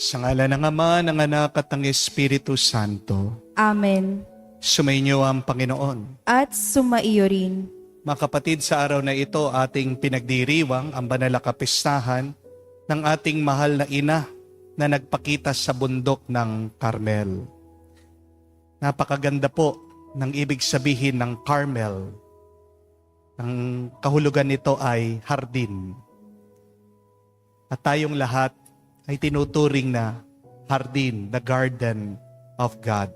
Sa ngalan ng Ama, ng Anak at ng Espiritu Santo. Amen. Sumainyo ang Panginoon. At sumaiyo rin. Mga kapatid, sa araw na ito ating pinagdiriwang ang banal na kapistahan ng ating mahal na ina na nagpakita sa bundok ng Carmel. Napakaganda po ng ibig sabihin ng Carmel. Ang kahulugan nito ay hardin. At tayong lahat ay tinuturing na hardin, the garden of God.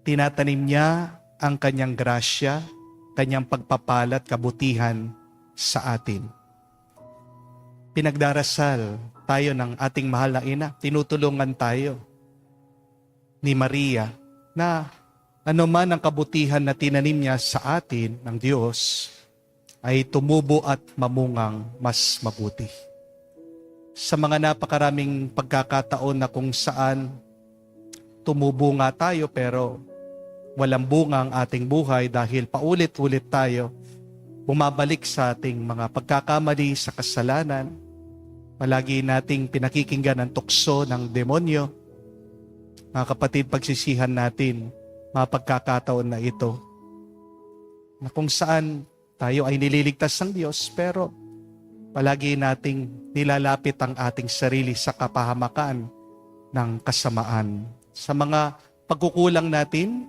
Tinatanim niya ang kanyang grasya, kanyang pagpapalat, kabutihan sa atin. Pinagdarasal tayo ng ating mahal na ina. Tinutulungan tayo ni Maria na anuman ang kabutihan na tinanim niya sa atin ng Diyos ay tumubo at mamungang mas mabuti. Sa mga napakaraming pagkakataon na kung saan tumubo nga tayo pero walang bunga ang ating buhay dahil paulit-ulit tayo bumabalik sa ating mga pagkakamali sa kasalanan. Palagi nating pinakikinggan ang tukso ng demonyo. Mga kapatid, pagsisihan natin mga pagkakataon na ito na kung saan tayo ay nililigtas ng Diyos pero palagi nating nilalapit ang ating sarili sa kapahamakan ng kasamaan. Sa mga pagkukulang natin,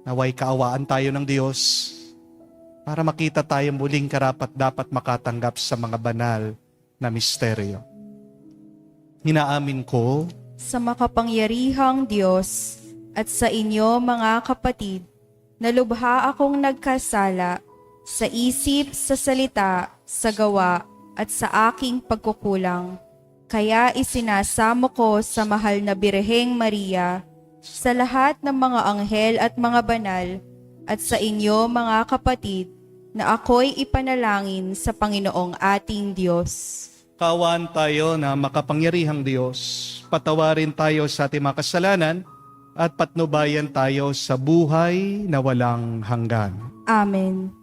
naway kaawaan tayo ng Diyos para makita tayo muling karapat-dapat makatanggap sa mga banal na misteryo. Hinaamin ko Sa makapangyarihang Diyos at sa inyo mga kapatid, na lubha akong nagkasala sa isip, sa salita, sa gawa, at sa aking pagkukulang. Kaya isinasamo ko sa mahal na Birheng Maria, sa lahat ng mga anghel at mga banal, at sa inyo mga kapatid, na ako'y ipanalangin sa Panginoong ating Diyos. kaawaan tayo na makapangyarihang Diyos. Patawarin tayo sa ating mga kasalanan at patnubayan tayo sa buhay na walang hanggan. Amen.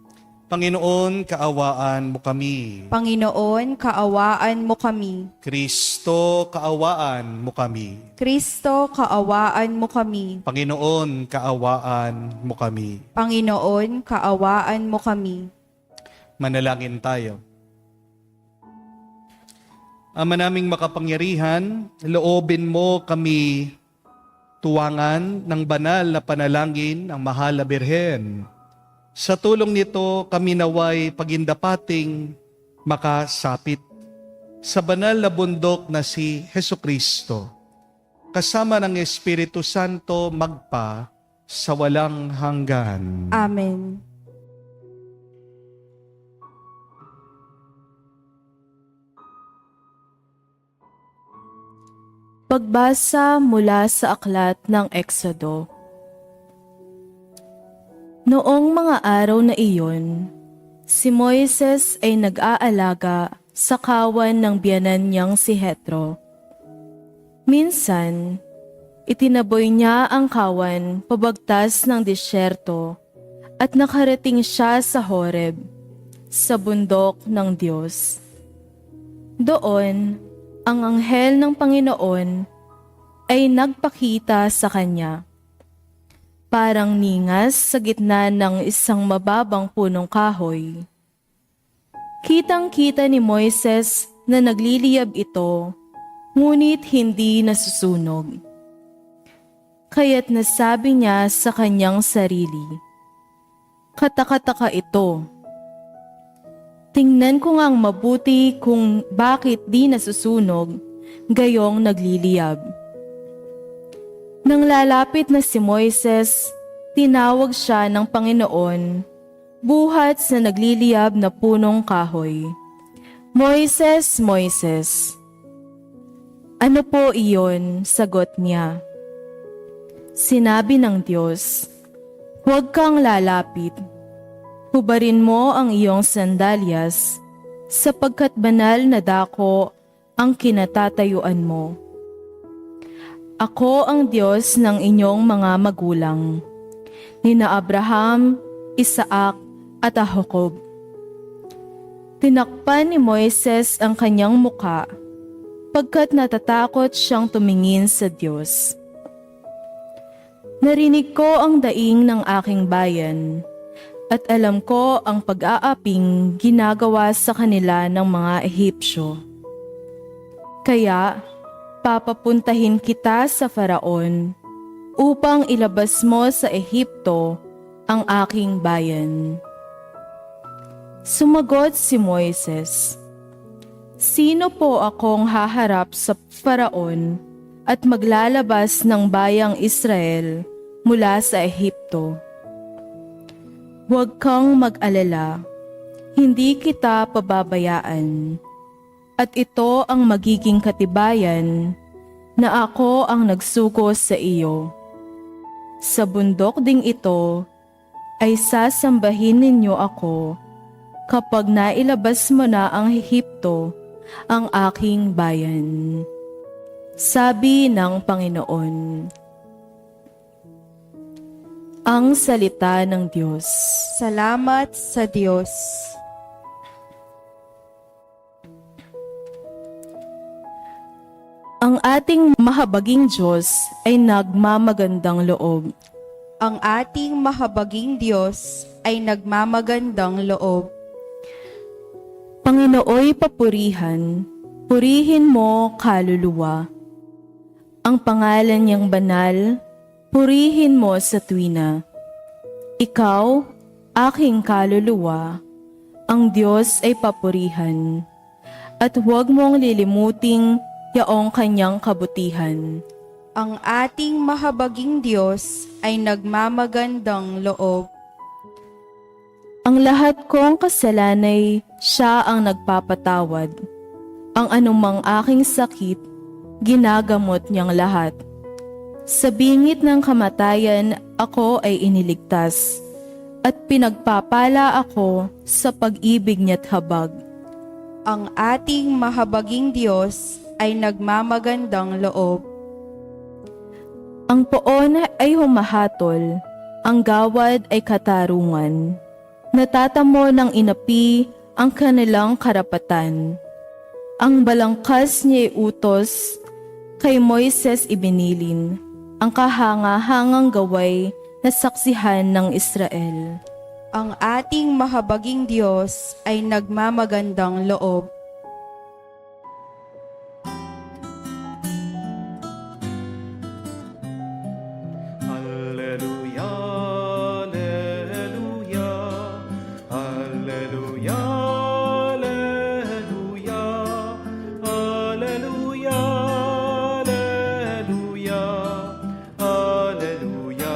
Panginoon, kaawaan mo kami. Panginoon, kaawaan mo kami. Kristo, kaawaan mo kami. Kristo, kaawaan mo kami. Panginoon, kaawaan mo kami. Panginoon, kaawaan mo kami. Manalangin tayo. Ama naming makapangyarihan, loobin mo kami tuwangan ng banal na panalangin ng mahal na Birhen. Sa tulong nito, kami naway pagindapating makasapit sa banal na bundok na si Hesukristo, kasama ng Espiritu Santo magpa sa walang hanggan. Amen. Pagbasa mula sa aklat ng Exodo. Noong mga araw na iyon, si Moises ay nag-aalaga sa kawan ng biyanan niyang si Jethro. Minsan, itinaboy niya ang kawan pabagtas ng disyerto at nakarating siya sa Horeb, sa bundok ng Diyos. Doon, ang anghel ng Panginoon ay nagpakita sa kanya. Parang ningas sa gitna ng isang mababang punong kahoy. Kitang-kita ni Moises na nagliliyab ito, ngunit hindi nasusunog. Kaya't nasabi niya sa kanyang sarili, "Katakataka ito. Tingnan ko ngang mabuti kung bakit di nasusunog, gayong nagliliyab." Nang lalapit na si Moises, tinawag siya ng Panginoon, buhat sa nagliliyab na punong kahoy. "Moises, Moises." "Ano po iyon?" sagot niya. Sinabi ng Diyos, "Huwag kang lalapit. Hubarin mo ang iyong sandalyas, sapagkat banal na dako ang kinatatayuan mo. Ako ang Diyos ng inyong mga magulang, nina Abraham, Isaac at Jacob." Tinakpan ni Moises ang kanyang muka pagkat natatakot siyang tumingin sa Diyos. Narinig ko ang daing ng aking bayan, at alam ko ang pag-aaping ginagawa sa kanila ng mga Ehipsyo. Kaya, papapuntahin kita sa Faraon upang ilabas mo sa Ehipto ang aking bayan. Sumagot si Moises, "Sino po akong haharap sa Faraon at maglalabas ng bayang Israel mula sa Ehipto? Huwag kang mag-alala, hindi kita pababayaan. At ito ang magiging katibayan na ako ang nagsuko sa iyo. Sa bundok ding ito ay sasambahin ninyo ako kapag nailabas mo na ang Ehipto, ang aking bayan." Sabi ng Panginoon. Ang salita ng Diyos. Salamat sa Diyos. Ang ating mahabaging Diyos ay nagmamagandang loob. Ang ating mahabaging Diyos ay nagmamagandang loob. Panginooy papurihan, purihin mo kaluluwa. Ang pangalan niyang banal, purihin mo sa tuwina. Ikaw, aking kaluluwa, ang Diyos ay papurihan. At huwag mong lilimuting yaong kanyang kabutihan. Ang ating mahabaging Diyos ay nagmamagandang loob. Ang lahat kong kasalanay, siya ang nagpapatawad. Ang anumang aking sakit, ginagamot niyang lahat. Sa bingit ng kamatayan, ako ay iniligtas, at pinagpapala ako sa pag-ibig niya't habag. Ang ating mahabaging Diyos ay nagmamagandang loob. Ang poon ay humahatol, ang gawad ay katarungan. Natatamo ng inapi ang kanilang karapatan. Ang balangkas niya utos, kay Moises ibinilin, ang kahanga-hangang gaway na saksihan ng Israel. Ang ating mahabaging Diyos ay nagmamagandang loob. Alleluia, alleluia, alleluia, alleluia, alleluia, alleluia, alleluia,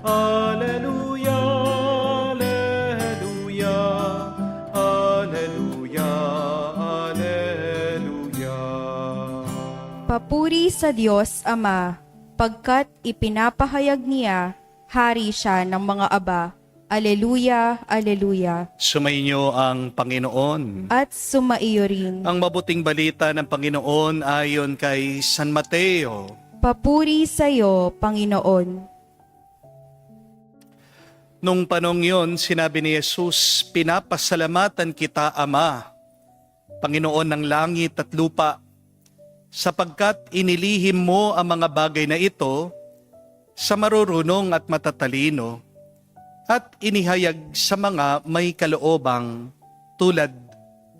alleluia, alleluia, alleluia, alleluia, alleluia. Papuri sa Diyos Ama, pagkat ipinapahayag niya, hari siya ng mga aba. Aleluya, aleluya. Sumainyo ang Panginoon. At sumaiyo rin. Ang mabuting balita ng Panginoon ayon kay San Mateo. Papuri sa iyo, Panginoon. Nung panong yon, sinabi ni Jesus, "Pinapasalamatan kita, Ama, Panginoon ng langit at lupa, sapagkat inilihim mo ang mga bagay na ito sa marurunong at matatalino at inihayag sa mga may kaloobang tulad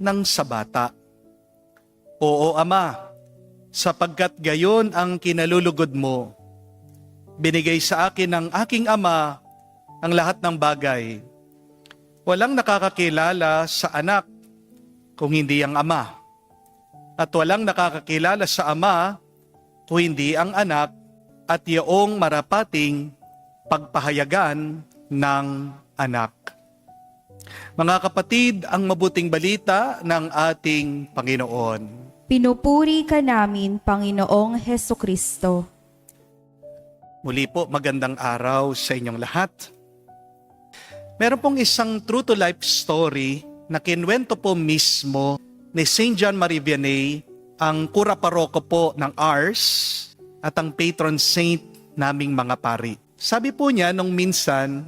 ng sa bata. Oo, Ama, sapagkat gayon ang kinalulugod mo. Binigay sa akin ng aking Ama ang lahat ng bagay. Walang nakakakilala sa anak kung hindi ang Ama. At walang nakakakilala sa Ama kung hindi ang anak at iyong marapating pagpahayagan ng anak." Mga kapatid, ang mabuting balita ng ating Panginoon. Pinupuri ka namin, Panginoong Hesukristo. Muli po, magandang araw sa inyong lahat. Meron pong isang true to life story na kinwento po mismo ni St. John Marie Vianney, ang kura paroko po ng Ars at ang patron saint naming mga pari. Sabi po niya nung minsan,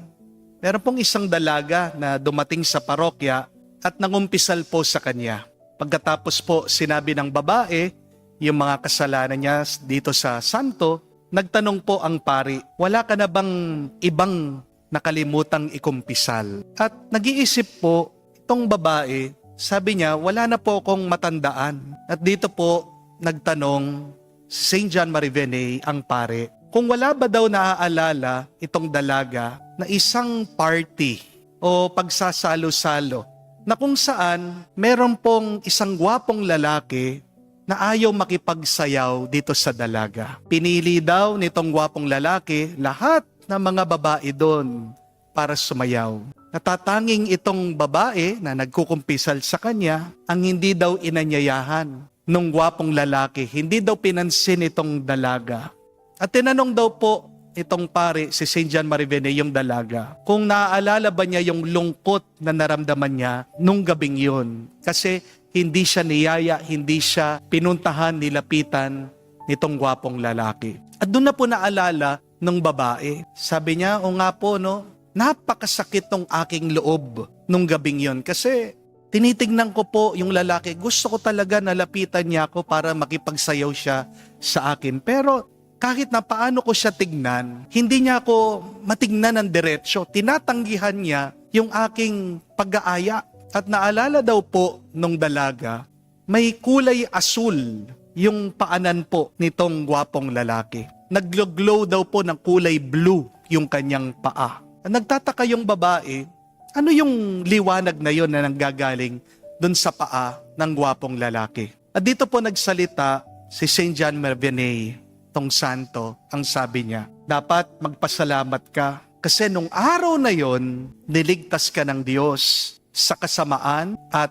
meron pong isang dalaga na dumating sa parokya at nangumpisal po sa kanya. Pagkatapos po sinabi ng babae yung mga kasalanan niya dito sa santo, nagtanong po ang pari, wala ka na bang ibang nakalimutang ikumpisal? At nag-iisip po itong babae, sabi niya, wala na po akong matandaan. At dito po nagtanong si St. John Marie Vianney, ang pare, kung wala ba daw naaalala itong dalaga na isang party o pagsasalo-salo na kung saan meron pong isang gwapong lalaki na ayaw makipagsayaw dito sa dalaga. Pinili daw nitong gwapong lalaki lahat ng mga babae doon para sumayaw. Natatanging itong babae na nagkukumpisal sa kanya ang hindi daw inanyayahan nung gwapong lalaki. Hindi daw pinansin itong dalaga. At tinanong daw po itong pare, si St. John Marie Vianney, yung dalaga, kung naaalala ba niya yung lungkot na naramdaman niya nung gabing yun. Kasi hindi siya niyaya, hindi siya pinuntahan, nilapitan nitong gwapong lalaki. At doon na po naalala ng babae. Sabi niya, o nga po, no, napakasakit ng aking loob nung gabing yun. Kasi tinitignan ko po yung lalaki, gusto ko talaga nalapitan niya ako para makipagsayaw siya sa akin. Pero kahit na paano ko siya tignan, hindi niya ako matignan ng diretsyo. Tinatanggihan niya yung aking pag-aaya. At naalala daw po nung dalaga, may kulay asul yung paanan po nitong gwapong lalaki. Naglo-glow daw po ng kulay blue yung kanyang paa. At nagtataka yung babae, ano yung liwanag na yon na nanggagaling dun sa paa ng gwapong lalaki? At dito po nagsalita si St. John Marie Vianney, tong santo, ang sabi niya, dapat magpasalamat ka kasi nung araw na yon, niligtas ka ng Diyos sa kasamaan at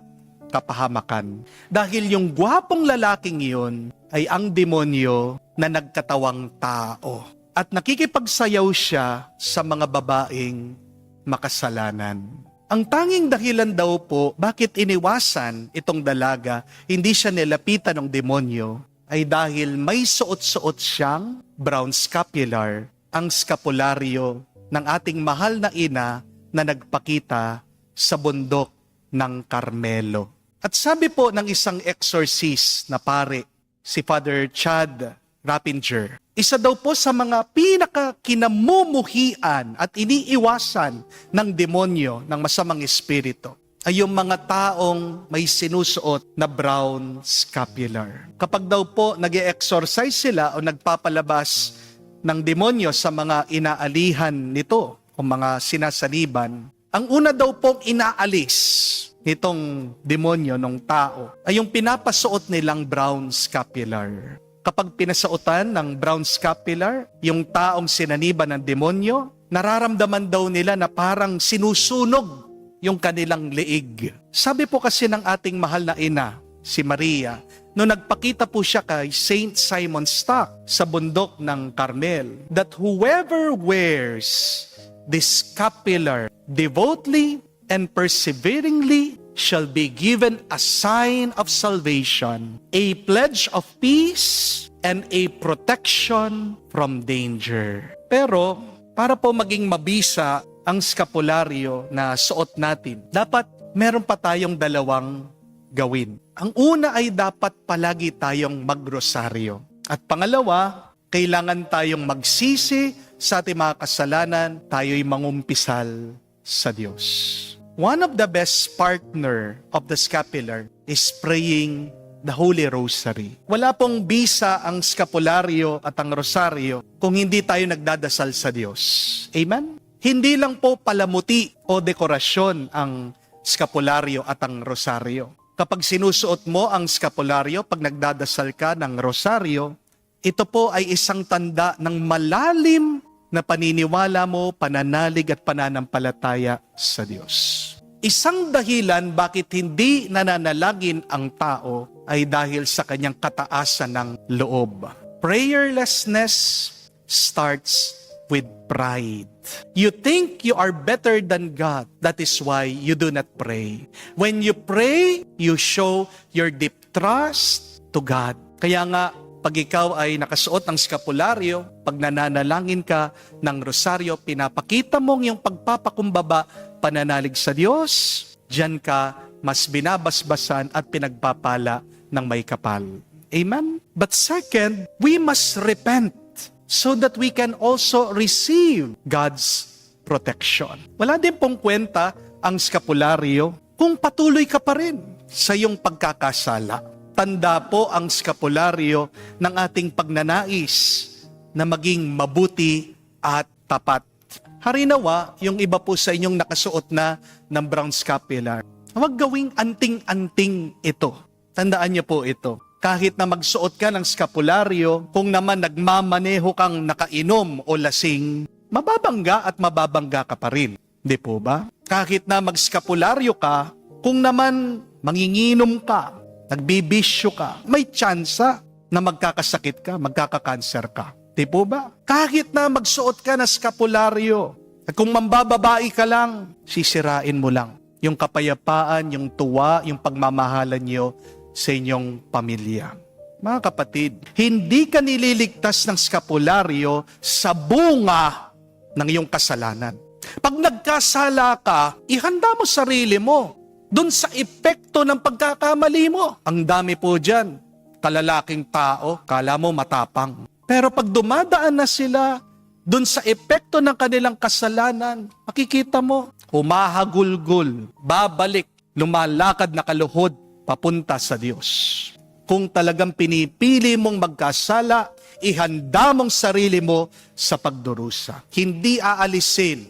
kapahamakan. Dahil yung gwapong lalaking iyon ay ang demonyo na nagkatawang tao. At nakikipagsayaw siya sa mga babaeng makasalanan. Ang tanging dahilan daw po bakit iniwasan itong dalaga, hindi siya nilapitan ng demonyo, ay dahil may suot-suot siyang brown scapular, ang skapularyo ng ating mahal na ina na nagpakita sa bundok ng Carmelo. At sabi po ng isang exorcist na pare, si Father Chad Rappinger, isa daw po sa mga pinakakinamumuhian at iniiwasan ng demonyo ng masamang espiritu ay yung mga taong may sinusuot na brown scapular. Kapag daw po nag-e-exorcise sila o nagpapalabas ng demonyo sa mga inaalihan nito o mga sinasaniban, ang una daw pong inaalis nitong demonyo ng tao ay yung pinapasuot nilang brown scapular. Kapag pinasuotan ng brown scapular, yung taong sinaniban ng demonyo, nararamdaman daw nila na parang sinusunog yung kanilang leeg. Sabi po kasi ng ating mahal na ina, si Maria, nung nagpakita po siya kay Saint Simon Stock sa bundok ng Carmel, that whoever wears this scapular devoutly and perseveringly shall be given a sign of salvation, a pledge of peace, and a protection from danger. Pero, para po maging mabisa ang skapularyo na suot natin, dapat meron pa tayong dalawang gawin. Ang una ay dapat palagi tayong magrosaryo. At pangalawa, kailangan tayong magsisi sa ating mga kasalanan, tayo'y mangumpisal sa Diyos. One of the best partner of the scapular is praying the Holy Rosary. Wala pong bisa ang skapularyo at ang rosaryo kung hindi tayo nagdadasal sa Diyos. Amen? Hindi lang po palamuti o dekorasyon ang skapularyo at ang rosaryo. Kapag sinusuot mo ang skapularyo, pag nagdadasal ka ng rosaryo, ito po ay isang tanda ng malalim na paniniwala mo, pananalig at pananampalataya sa Diyos. Isang dahilan bakit hindi nananalangin ang tao ay dahil sa kanyang kataasan ng loob. Prayerlessness starts with pride. You think you are better than God. That is why you do not pray. When you pray, you show your deep trust to God. Kaya nga, pag ikaw ay nakasuot ng skapularyo, pag nananalangin ka ng rosaryo, pinapakita mong yung pagpapakumbaba, pananalig sa Diyos, diyan ka mas binabasbasan at pinagpapala ng may kapal. Amen? But second, we must repent so that we can also receive God's protection. Wala din pong kwenta ang skapularyo kung patuloy ka pa rin sa iyong pagkakasala. Tanda po ang skapularyo ng ating pagnanais na maging mabuti at tapat. Harinawa, yung iba po sa inyong nakasuot na ng brown scapular. Huwag gawing anting-anting ito. Tandaan niyo po ito. Kahit na magsuot ka ng skapularyo, kung naman nagmamaneho kang nakainom o lasing, mababangga at mababangga ka pa rin. Di po ba? Kahit na magskapularyo ka, kung naman manginginom ka, nagbibisyo ka, may tsansa na magkakasakit ka, magkakakanser ka. Di po ba? Kahit na magsuot ka ng skapularyo, at kung mambababae ka lang, sisirain mo lang yung kapayapaan, yung tuwa, yung pagmamahalan niyo sa inyong pamilya. Mga kapatid, hindi ka nililigtas ng skapularyo sa bunga ng iyong kasalanan. Pag nagkasala ka, ihanda mo sarili mo dun sa epekto ng pagkakamali mo. Ang dami po dyan, kalalaking tao, kala mo matapang. Pero pag dumadaan na sila dun sa epekto ng kanilang kasalanan, makikita mo, humahagulgul, babalik, lumalakad na kaluhod, papunta sa Diyos. Kung talagang pinipili mong magkasala, ihanda mong sarili mo sa pagdurusa. Hindi aalisin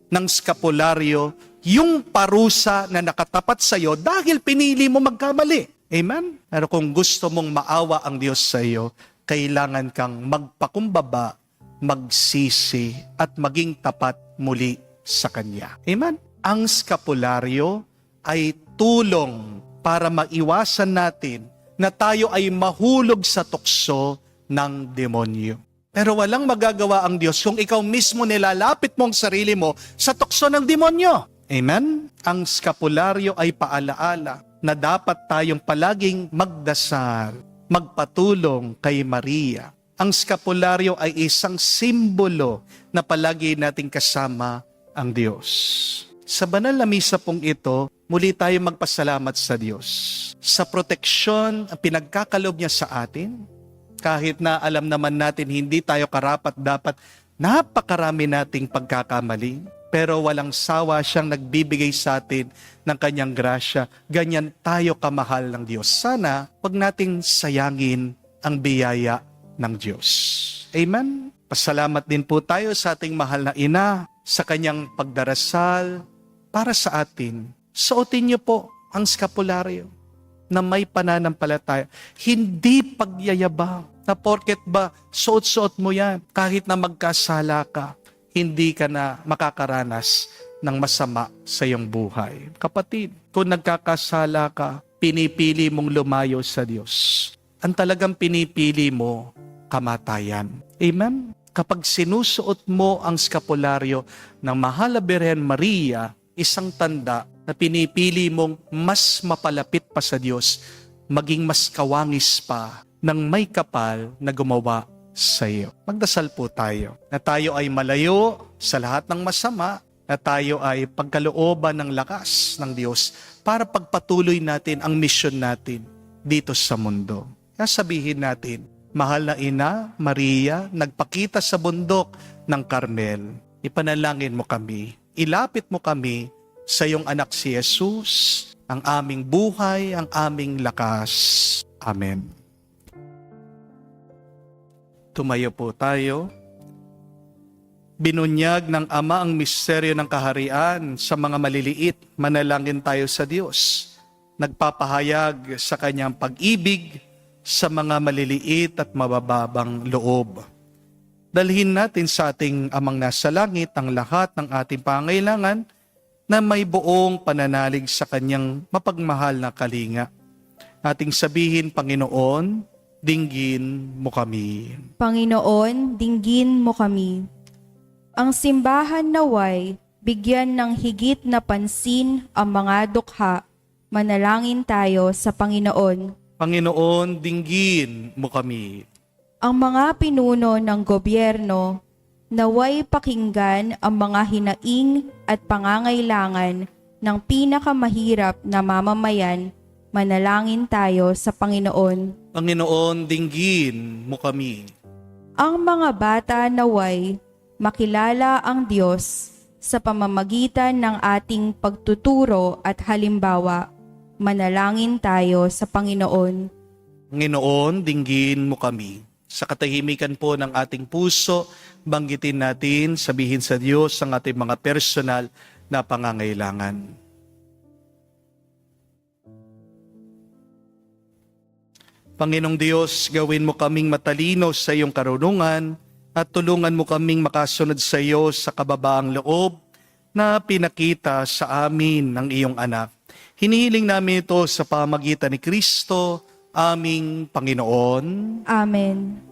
ng skapularyo yung parusa na nakatapat sa iyo dahil pinili mo magkamali. Amen? Pero kung gusto mong maawa ang Diyos sa iyo, kailangan kang magpakumbaba, magsisi, at maging tapat muli sa Kanya. Amen? Ang skapularyo ay tulong para maiwasan natin na tayo ay mahulog sa tukso ng demonyo. Pero walang magagawa ang Diyos kung ikaw mismo nilalapit mo ang sarili mo sa tukso ng demonyo. Amen? Ang skapularyo ay paalaala na dapat tayong palaging magdasal, magpatulong kay Maria. Ang skapularyo ay isang simbolo na palagi nating kasama ang Diyos. Sa banal na misa pong ito, muli tayo magpasalamat sa Diyos sa proteksyon ang pinagkakalob niya sa atin. Kahit na alam naman natin hindi tayo karapat-dapat, napakarami nating pagkakamali. Pero walang sawa siyang nagbibigay sa atin ng kanyang grasya. Ganyan tayo kamahal ng Diyos. Sana wag nating sayangin ang biyaya ng Diyos. Amen? Pasalamat din po tayo sa ating mahal na ina sa kanyang pagdarasal para sa atin. Suotin niyo po ang skapularyo na may pananampalataya. Hindi pagyayabang na porket ba suot-suot mo yan kahit na magkasala ka. Hindi ka na makakaranas ng masama sa iyong buhay. Kapatid, kung nagkakasala ka, pinipili mong lumayo sa Diyos. Ang talagang pinipili mo, kamatayan. Amen? Kapag sinusuot mo ang skapularyo ng Mahal na Birhen Maria, isang tanda na pinipili mong mas mapalapit pa sa Diyos, maging mas kawangis pa ng may kapal na gumawa sa iyo. Magdasal po tayo na tayo ay malayo sa lahat ng masama, na tayo ay pagkalooban ng lakas ng Diyos para pagpatuloy natin ang misyon natin dito sa mundo. Kaya sabihin natin, Mahal na Ina, Maria, nagpakita sa bundok ng Carmel. Ipanalangin mo kami, ilapit mo kami sa iyong anak si Jesus, ang aming buhay, ang aming lakas. Amen. Tumayo po tayo. Binunyag ng Ama ang misteryo ng kaharian sa mga maliliit. Manalangin tayo sa Diyos. Nagpapahayag sa kanyang pag-ibig sa mga maliliit at mabababang loob. Dalhin natin sa ating Amang nasa langit ang lahat ng ating pangailangan na may buong pananalig sa kanyang mapagmahal na kalinga. Ating sabihin, Panginoon, dinggin mo kami. Panginoon, dinggin mo kami. Ang simbahan naway, bigyan ng higit na pansin ang mga dukha. Manalangin tayo sa Panginoon. Panginoon, dinggin mo kami. Ang mga pinuno ng gobyerno, naway pakinggan ang mga hinaing at pangangailangan ng pinakamahirap na mamamayan, manalangin tayo sa Panginoon. Panginoon, dinggin mo kami. Ang mga bata naway makilala ang Diyos sa pamamagitan ng ating pagtuturo at halimbawa. Manalangin tayo sa Panginoon. Panginoon, dinggin mo kami. Sa katahimikan po ng ating puso, banggitin natin, sabihin sa Diyos ang ating mga personal na pangangailangan. Panginoong Diyos, gawin mo kaming matalino sa iyong karunungan at tulungan mo kaming makasunod sa iyo sa kababaang loob na pinakita sa amin ng iyong anak. Hinihiling namin ito sa pamagitan ni Kristo, aming Panginoon. Amen.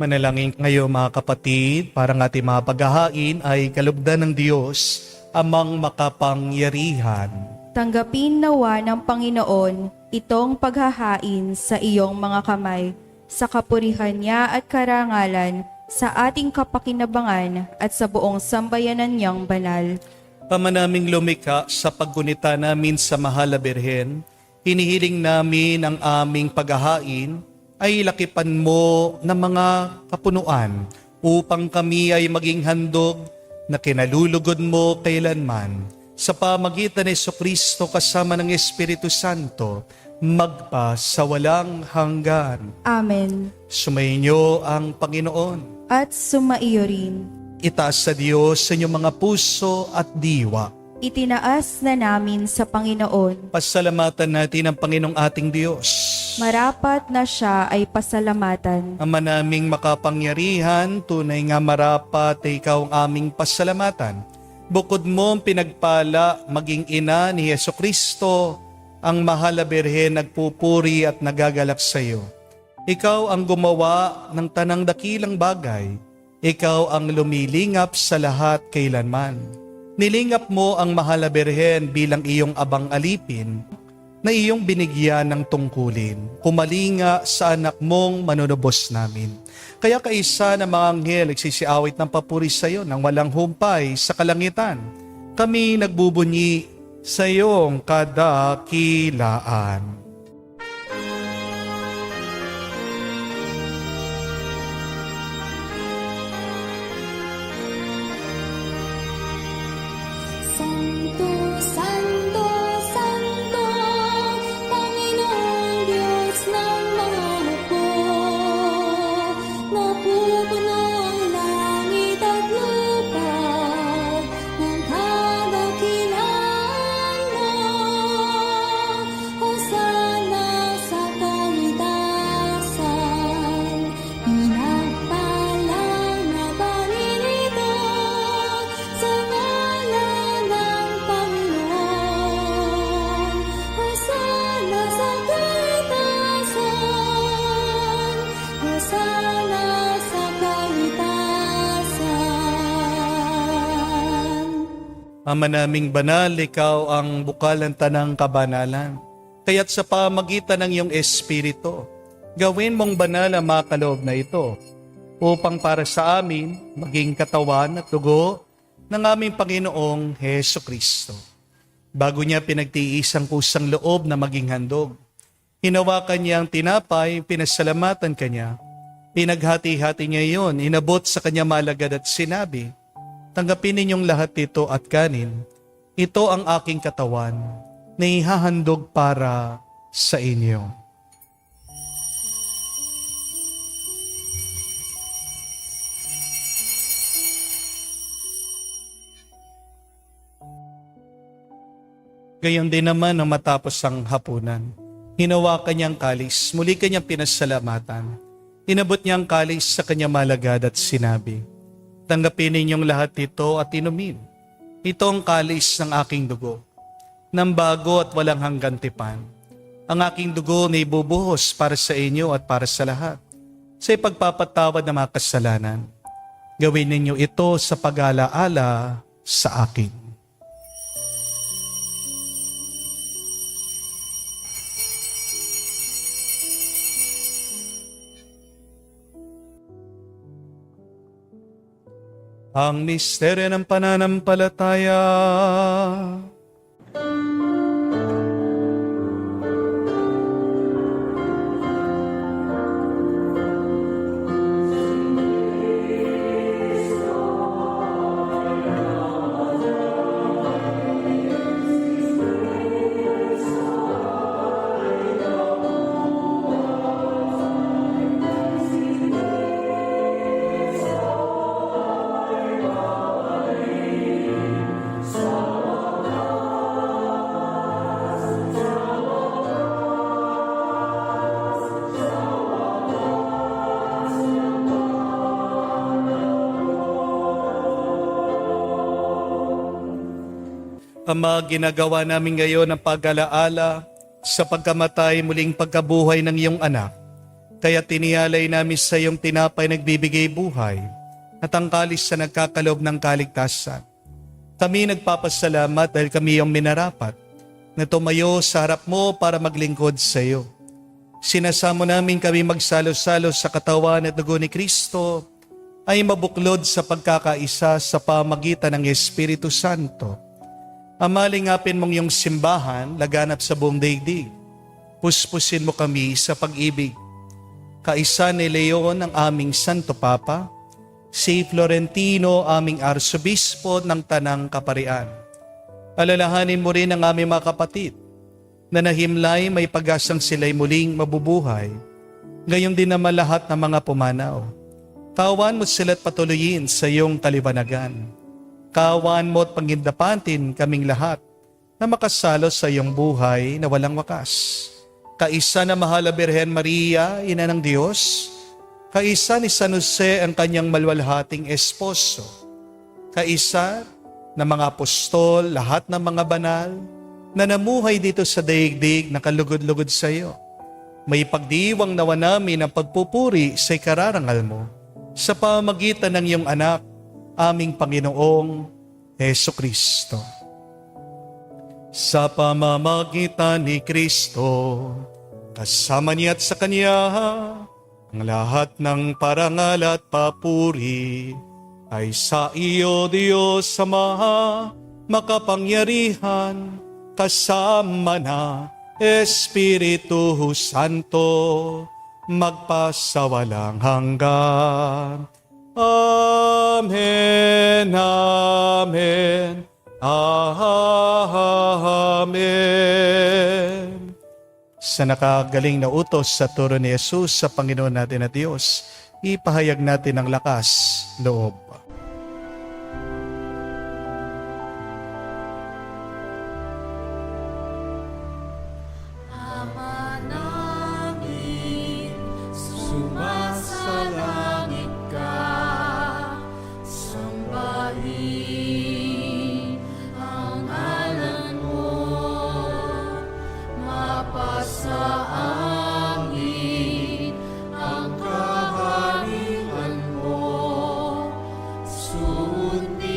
Manalangin ngayon mga kapatid, para ng ating mga paghahain ay kalugdan ng Diyos, amang makapangyarihan. Tanggapin nawa ng Panginoon itong paghahain sa iyong mga kamay, sa kapurihan niya at karangalan, sa ating kapakinabangan at sa buong sambayanan niyang banal. Pamanaming lumikha sa paggunita namin sa Mahal na Birhen, hinihiling namin ang aming paghahain ay lakipan mo ng mga kapunuan upang kami ay maging handog na kinalulugod mo kailanman. Sa pamagitan ni Jesucristo kasama ng Espiritu Santo, magpa sa walang hanggan. Amen. Sumainyo ang Panginoon. At sumaiyo rin. Itaas sa Diyos sa inyong mga puso at diwa. Itinaas na namin sa Panginoon. Pasalamatan natin ang Panginoong ating Diyos. Marapat na siya ay pasalamatan. Ama naming makapangyarihan, tunay nga marapat ay ikaw ang aming pasalamatan. Bukod mo ang pinagpala, maging ina ni Jesucristo, ang Mahal na Birhen nagpupuri at nagagalak sa iyo. Ikaw ang gumawa ng tanang dakilang bagay. Ikaw ang lumilingap sa lahat kailanman. Nilingap mo ang Mahal na Birhen bilang iyong abang alipin na iyong binigyan ng tungkulin. Kumalinga sa anak mong manunubos namin. Kaya kaisa ng mga anghel nagsisiawit ng papuri sa iyo nang walang humpay sa kalangitan. Kami nagbubunyi sa iyong kadakilaan. Santo, Santo, Santo, Panginoong Diyos ng mga hukbo. Napupuno ang langit at lupa ng kadakilaan mo. Hosanna Ama naming banal, ikaw ang bukal ng tanang kabanalan. Kaya't sa pamagitan ng iyong Espiritu, gawin mong banal ang mga kaloob na ito upang para sa amin maging katawan at dugo ng aming Panginoong Heso Kristo. Bago niya pinagtiis ang kusang loob na maging handog, hinawakan niya ang tinapay, pinasalamatan kanya, pinaghati-hati niya iyon, inabot sa kanya malagad at sinabi, "Tanggapin ninyong lahat ito at kanin. Ito ang aking katawan na ihahandog para sa inyo." Gayon din naman nang matapos ang hapunan, hinawakan niya ang kalis, muli kanyang pinasalamatan. Inabot niya ang kalis sa kanya malagad at sinabi, "Tanggapin ninyong lahat ito at inumin. Ito ang kalis ng aking dugo, ng bago at walang hanggang tipan. Ang aking dugo na ibubuhos para sa inyo at para sa lahat, sa ipagpapatawad ng mga kasalanan. Gawin ninyo ito sa pag-alaala sa akin." Ang misteryo ng pananampalataya. Ama, ginagawa namin ngayon ang pag-alaala sa pagkamatay muling pagkabuhay ng iyong anak. Kaya tiniyalay namin sa iyong tinapay nagbibigay buhay at ang kalis sa nagkakaloob ng kaligtasan. Kami nagpapasalamat dahil kami iyong minarapat na tumayo sa harap mo para maglingkod sa iyo. Sinasamo namin kami magsalo-salo sa katawan at dugo ni Kristo ay mabuklod sa pagkakaisa sa pamagitan ng Espiritu Santo. Amalingapin mong iyong simbahan, laganap sa buong daigdig. Puspusin mo kami sa pag-ibig. Kaisa ni Leon ang aming Santo Papa, si Florentino aming Arsobispo ng Tanang Kaparian. Alalahanin mo rin ang aming mga kapatid na nahimlay may pag-asang sila'y muling mabubuhay. Gayon din naman lahat ng mga pumanaw. Kawan mo sila't patuloyin sa iyong kaliwanagan. Kawan mo at pangindapantin kaming lahat na makasalo sa iyong buhay na walang wakas. Kaisa na mahal na Birhen Maria, Ina ng Diyos, kaisa ni San Jose ang kanyang malwalhating esposo, kaisa na mga apostol, lahat ng mga banal na namuhay dito sa daigdig na kalugod-lugod sa iyo. May pagdiwang nawa namin ang pagpupuri sa ikararangal mo sa pamagitan ng iyong anak, aming Panginoong Heso Kristo. Sa pamamagitan ni Kristo, kasama niya at sa Kanya, ang lahat ng parangal at papuri ay sa iyo, Diyos Ama, makapangyarihan, kasama na Espiritu Santo, magpasawalang hanggan. Amen, amen, amen. Sa nakagaling na utos sa turo ni Jesus sa Panginoon natin na Diyos, ipahayag natin ang lakas loob. Ama namin, sumasalangit ka, sambahin ang ngalan mo, mapasa amin ang kaharian mo, sundin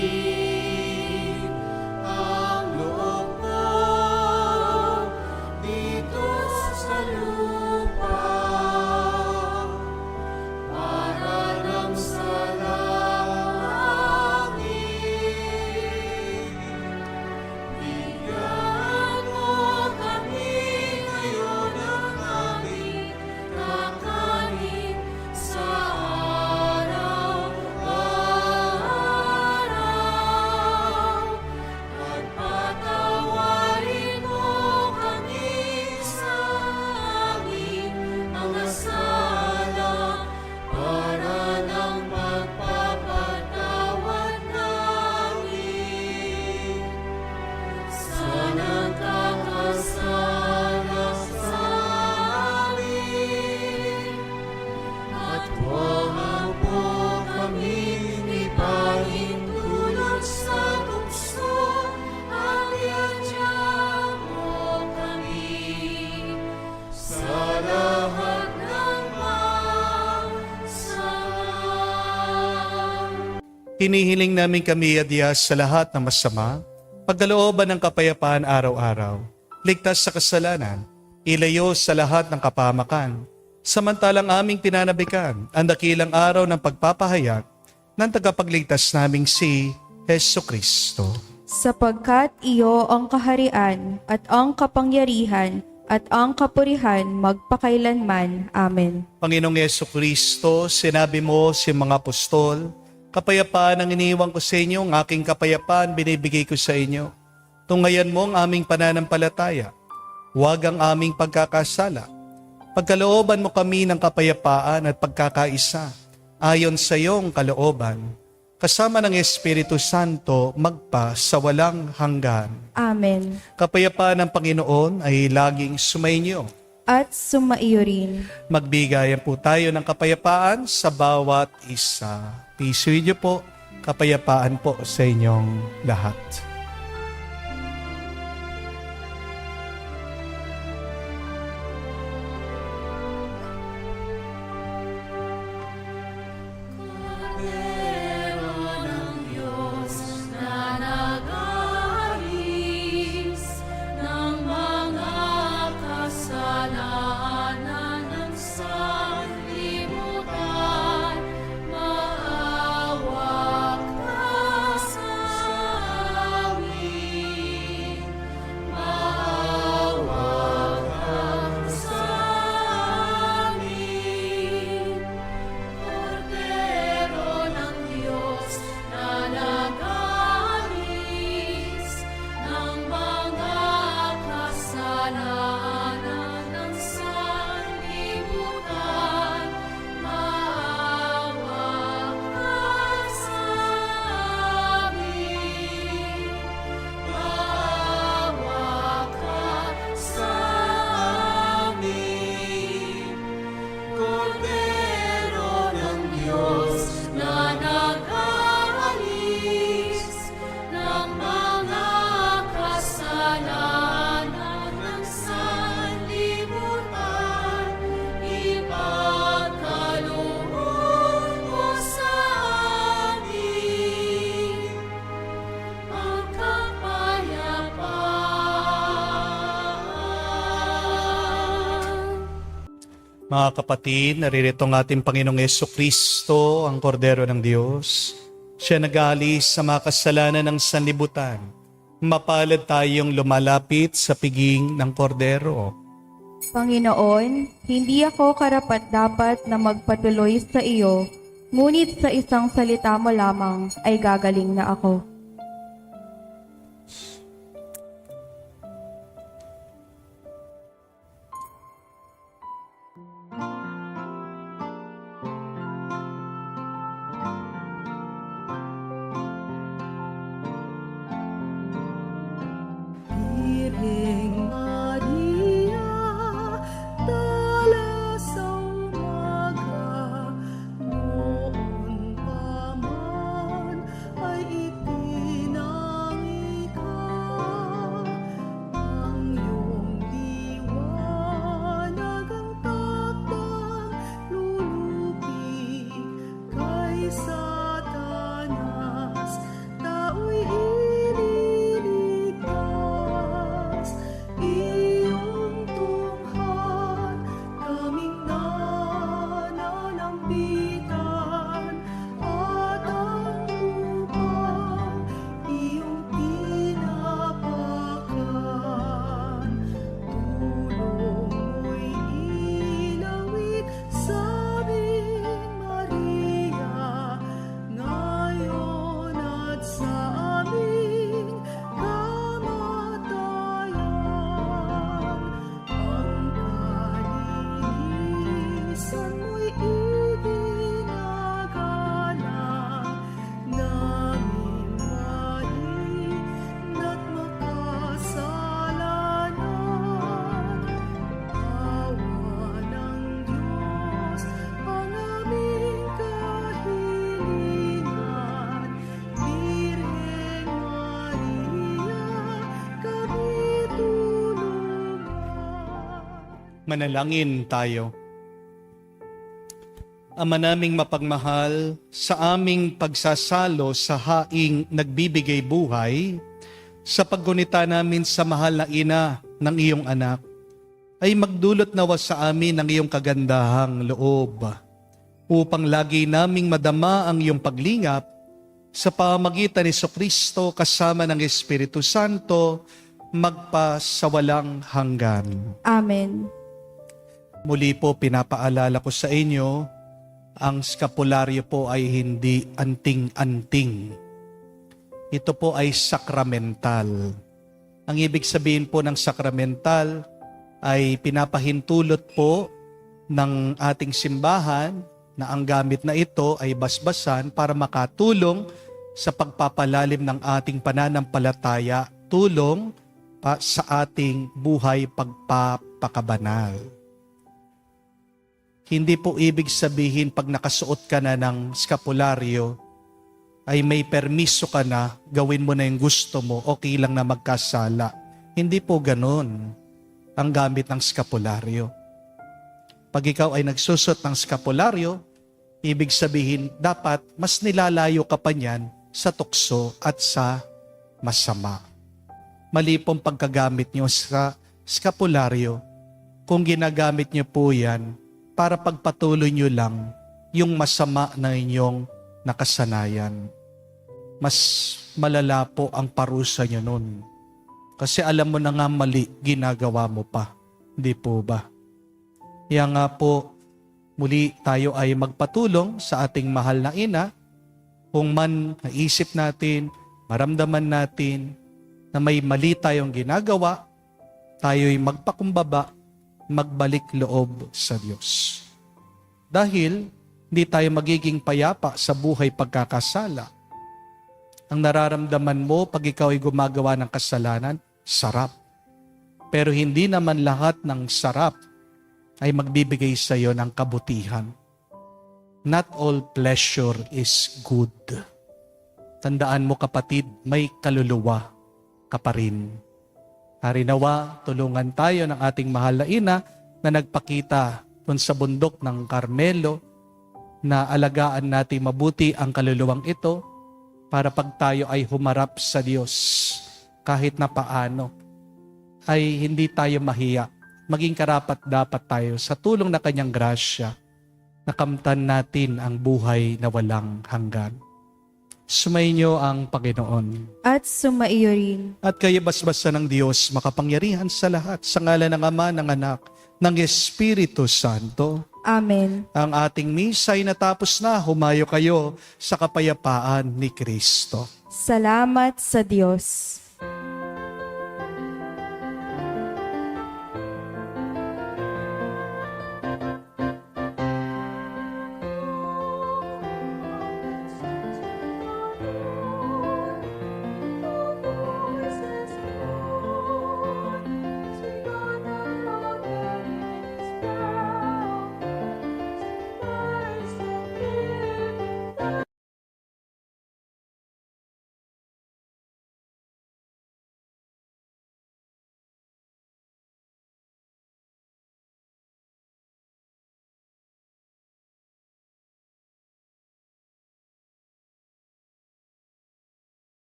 hinihiling namin kami adyas sa lahat ng masama, pagkalooban ng kapayapaan araw-araw, ligtas sa kasalanan, ilayo sa lahat ng kapamakan, samantalang aming pinanabikan ang dakilang araw ng pagpapahayag ng tagapagligtas naming si Hesus Kristo. Sapagkat iyo ang kaharian at ang kapangyarihan at ang kapurihan magpakailanman. Amen. Panginoong Hesus Kristo, sinabi mo si mga apostol, kapayapaan ang iniwan ko sa inyo, ang aking kapayapaan binibigay ko sa inyo. Tungayan mo ang aming pananampalataya, huwag ang aming pagkakasala. Pagkalooban mo kami ng kapayapaan at pagkakaisa, ayon sa iyong kalooban, kasama ng Espiritu Santo magpa sa walang hanggan. Amen. Kapayapaan ng Panginoon ay laging sumainyo. At sumaiyo rin. Magbigayan po tayo ng kapayapaan sa bawat isa. Peace with you po. Kapayapaan po sa inyong lahat. Kordero ng Diyos na nag-aalis ng mga kasalanan ng sanlibutan, maawa ka sa amin. Maawa ka sa amin. Kordero ng Diyos na nag-aalis ng mga kasalanan ng sanlibutan, maawa ka sa amin. Maawa ka sa amin. Kordero ng Diyos na nag-aalis ng mga kasalanan ng sanlibutan, ipagkaloob mo sa amin ang kapayapaan. Mga kapatid, naririto ang ating Panginoong Jesucristo, ang Kordero ng Diyos. Siya nag-aalis sa mga kasalanan ng sanlibutan. Mapalad tayong lumalapit sa piging ng Kordero. Panginoon, hindi ako karapat-dapat na magpatuloy sa iyo, ngunit sa isang salita mo lamang ay gagaling na ako. Piring Maria, dala sa umaga, noon pa man ay itinangi ka. Ang iyong liwanag ang takdang lulupig kay Satanas, tao'y ililigtas. Iyong tunghan kaming nananambitan, at ang lupang iyong tinapakan. Tulong mo'y ilawit sa aming Maria, ngayon at sa aming kamatayan. Ang kalinisan mo'y iginagalang, naming mahina't makasalanan. Awa ng Diyos ang aming kahilingan, Birhen Maria, kami tulungan. Manalangin tayo. Ama naming mapagmahal, sa aming pagsasalo sa haing nagbibigay buhay, sa paggunita namin sa mahal na ina ng iyong anak, ay magdulot nawa sa amin ng iyong kagandahang loob, upang lagi naming madama ang iyong paglingap sa pamamagitan ni Jesucristo kasama ng Espiritu Santo, magpa sa walang hanggan. Amen. Muli po pinapaalala ko sa inyo, ang skapularyo po ay hindi anting-anting. Ito po ay sakramental. Ang ibig sabihin po ng sakramental ay pinapahintulot po ng ating simbahan na ang gamit na ito ay basbasan para makatulong sa pagpapalalim ng ating pananampalataya, tulong pa sa ating buhay pagpapakabanal. Hindi po ibig sabihin pag nakasuot ka na ng skapularyo ay may permiso ka na, gawin mo na yung gusto mo, okay lang na magkasala. Hindi po ganun ang gamit ng skapularyo. Pag ikaw ay nagsusot ng skapularyo, ibig sabihin dapat mas nilalayo ka pa niyan sa tukso at sa masama. Mali pong pagkagamit nyo sa skapularyo kung ginagamit nyo po yan para pagpatuloy nyo lang yung masama na inyong nakasanayan. Mas malala po ang parusa nyo nun. Kasi alam mo na nga mali, ginagawa mo pa. Hindi po ba? Kaya nga po, muli tayo ay magpatulong sa ating mahal na ina kung man naisip natin, maramdaman natin na may mali tayong ginagawa, tayo'y magpakumbaba, magbalik loob sa Diyos. Dahil hindi tayo magiging payapa sa buhay pagkakasala. Ang nararamdaman mo pag ikaw ay gumagawa ng kasalanan, sarap. Pero hindi naman lahat ng sarap ay magbibigay sa iyo ng kabutihan. Not all pleasure is good. Tandaan mo kapatid, may kaluluwa ka pa rin. Harinawa, tulungan tayo ng ating mahal na ina na nagpakita dun sa bundok ng Carmelo na alagaan natin mabuti ang kaluluwang ito para pag tayo ay humarap sa Diyos kahit na paano ay hindi tayo mahiya. Maging karapat dapat tayo sa tulong na kanyang grasya na kamtan natin ang buhay na walang hanggan. Sumainyo ang Panginoon. At sumaiyo rin. At kayo basbasa ng Diyos, makapangyarihan sa lahat, sa ngalan ng Ama, ng Anak, ng Espiritu Santo. Amen. Ang ating misa ay natapos na, humayo kayo sa kapayapaan ni Kristo. Salamat sa Diyos.